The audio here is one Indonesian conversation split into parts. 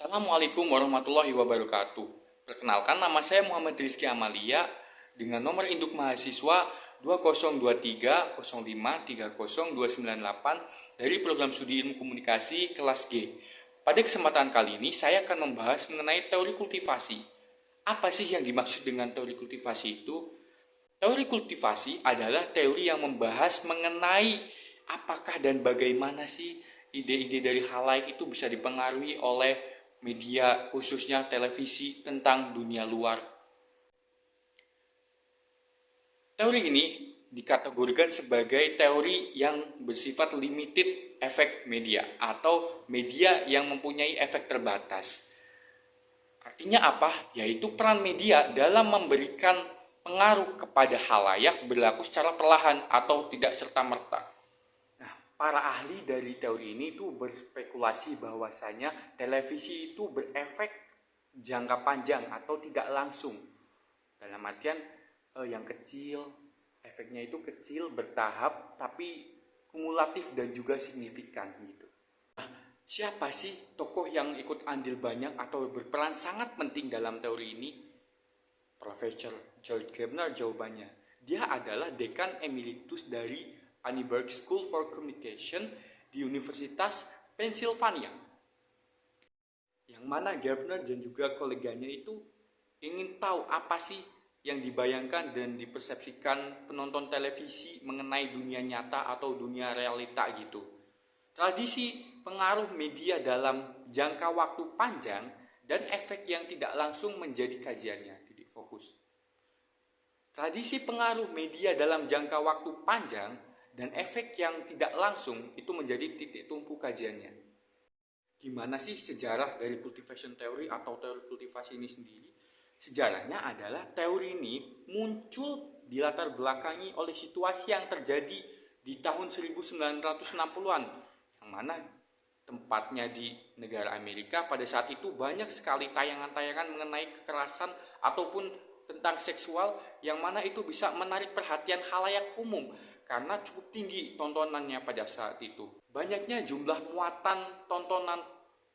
Assalamualaikum warahmatullahi wabarakatuh. Perkenalkan, nama saya Muhammad Rizky Amalia dengan nomor induk mahasiswa 202305302998 dari program studi ilmu komunikasi kelas G. Pada kesempatan kali ini saya akan membahas mengenai teori kultivasi. Apa sih yang dimaksud dengan teori kultivasi itu? Teori kultivasi adalah teori yang membahas mengenai apakah dan bagaimana sih ide-ide dari khalayak itu bisa dipengaruhi oleh media, khususnya televisi, tentang dunia luar. Teori ini dikategorikan sebagai teori yang bersifat limited effect media atau media yang mempunyai efek terbatas. Artinya apa? Yaitu peran media dalam memberikan pengaruh kepada khalayak berlaku secara perlahan atau tidak serta-merta. Nah, para ahli dari teori ini tuh berspekulasi bahwasanya televisi itu berefek jangka panjang atau tidak langsung. Dalam artian yang kecil, efeknya itu kecil, bertahap, tapi kumulatif dan juga signifikan gitu. Nah, siapa sih tokoh yang ikut andil banyak atau berperan sangat penting dalam teori ini? Profesor George Gardner jawabannya. Dia adalah dekan emeritus dari Annenberg School for Communication di Universitas Pennsylvania. Yang mana Gardner dan juga koleganya itu ingin tahu apa sih yang dibayangkan dan dipersepsikan penonton televisi mengenai dunia nyata atau dunia realita gitu. Tradisi pengaruh media dalam jangka waktu panjang dan efek yang tidak langsung menjadi kajiannya, titik fokus. Tradisi pengaruh media dalam jangka waktu panjang dan efek yang tidak langsung itu menjadi titik tumpu kajiannya. Gimana sih sejarah dari cultivation theory atau teori kultivasi ini sendiri? Sejarahnya adalah teori ini muncul di latar belakangi oleh situasi yang terjadi di tahun 1960-an, yang mana tempatnya di negara Amerika. Pada saat itu banyak sekali tayangan-tayangan mengenai kekerasan ataupun tentang seksual, yang mana itu bisa menarik perhatian khalayak umum karena cukup tinggi tontonannya pada saat itu. Banyaknya jumlah muatan tontonan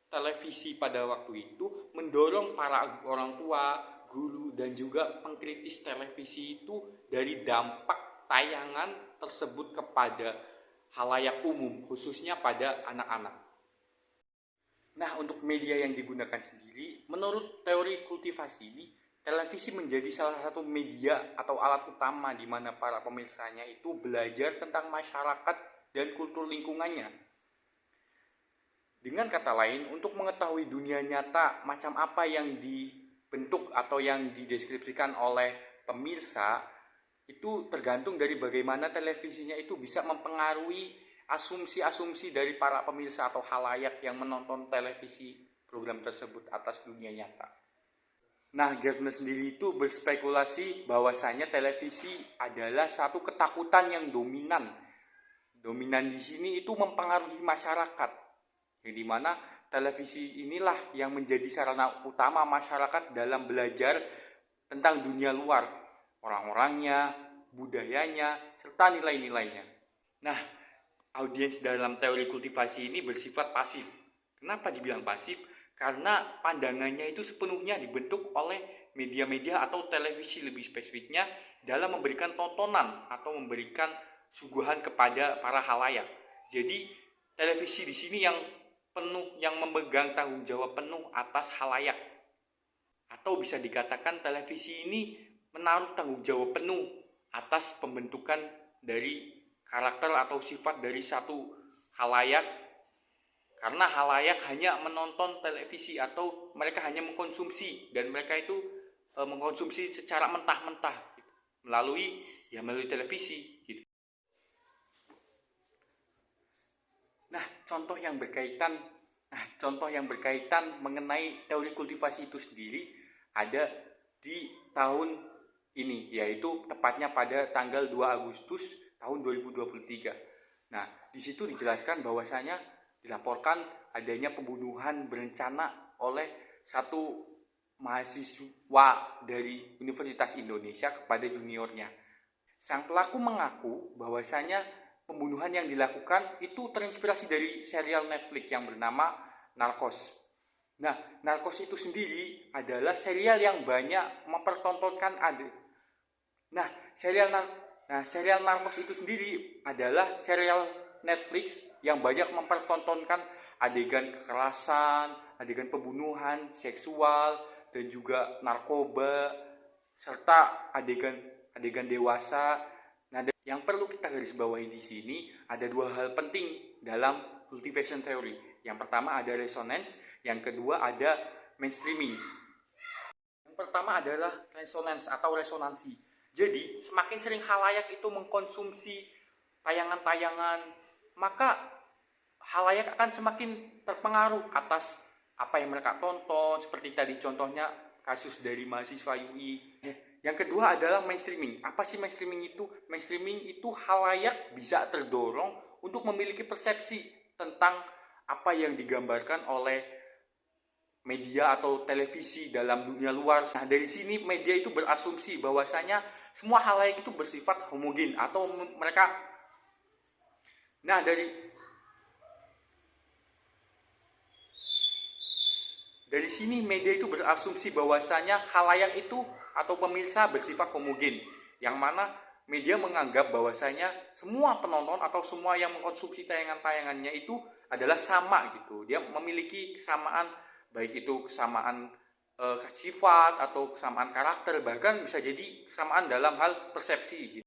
televisi pada waktu itu mendorong para orang tua, guru, dan juga pengkritis televisi itu dari dampak tayangan tersebut kepada khalayak umum, khususnya pada anak-anak. Nah, untuk media yang digunakan sendiri, menurut teori kultivasi ini, televisi menjadi salah satu media atau alat utama di mana para pemirsanya itu belajar tentang masyarakat dan kultur lingkungannya. Dengan kata lain, untuk mengetahui dunia nyata macam apa yang dibentuk atau yang dideskripsikan oleh pemirsa, itu tergantung dari bagaimana televisinya itu bisa mempengaruhi asumsi-asumsi dari para pemirsa atau khalayak yang menonton televisi program tersebut atas dunia nyata. Nah, Gardner sendiri itu berspekulasi bahwasanya televisi adalah satu ketakutan yang dominan. Dominan di sini itu mempengaruhi masyarakat, yang dimana televisi inilah yang menjadi sarana utama masyarakat dalam belajar tentang dunia luar, orang-orangnya, budayanya, serta nilai-nilainya. Nah, audiens dalam teori kultivasi ini bersifat pasif. Kenapa dibilang pasif? Karena pandangannya itu sepenuhnya dibentuk oleh media-media atau televisi lebih spesifiknya dalam memberikan tontonan atau memberikan suguhan kepada para khalayak. Jadi televisi di sini yang memegang tanggung jawab penuh atas khalayak. Atau bisa dikatakan televisi ini menaruh tanggung jawab penuh atas pembentukan dari karakter atau sifat dari satu khalayak, karena khalayak hanya menonton televisi atau mereka hanya mengkonsumsi, dan mereka itu mengkonsumsi secara mentah-mentah gitu, melalui televisi gitu. Contoh yang berkaitan mengenai teori kultivasi itu sendiri ada di tahun ini, yaitu tepatnya pada tanggal 2 Agustus tahun 2023. Nah, di situ dijelaskan bahwasanya dilaporkan adanya pembunuhan berencana oleh satu mahasiswa dari Universitas Indonesia kepada juniornya. Sang pelaku mengaku bahwasanya pembunuhan yang dilakukan itu terinspirasi dari serial Netflix yang bernama Narcos. Nah, Narcos itu sendiri adalah serial yang banyak mempertontonkan Nah, serial Narcos itu sendiri adalah serial Netflix yang banyak mempertontonkan adegan kekerasan, adegan pembunuhan, seksual, dan juga narkoba, serta adegan dewasa. Nah, yang perlu kita garis bawahi di sini ada dua hal penting dalam cultivation theory. Yang pertama ada resonance, yang kedua ada mainstreaming. Yang pertama adalah resonance atau resonansi. Jadi, semakin sering khalayak itu mengkonsumsi tayangan-tayangan, maka khalayak akan semakin terpengaruh atas apa yang mereka tonton, seperti tadi contohnya kasus dari mahasiswa UI. Yang kedua adalah mainstreaming. Apa sih mainstreaming itu? Mainstreaming itu khalayak bisa terdorong untuk memiliki persepsi tentang apa yang digambarkan oleh media atau televisi dalam dunia luar. Nah, dari sini media itu berasumsi bahwasanya semua khalayak itu bersifat homogen atau mereka. Nah, dari sini media itu berasumsi bahwasanya khalayak itu atau pemirsa bersifat homogen, yang mana media menganggap bahwasanya semua penonton atau semua yang mengkonsumsi tayangan-tayangannya itu adalah sama gitu. Dia memiliki kesamaan, baik itu kesamaan sifat atau kesamaan karakter, bahkan bisa jadi kesamaan dalam hal persepsi gitu.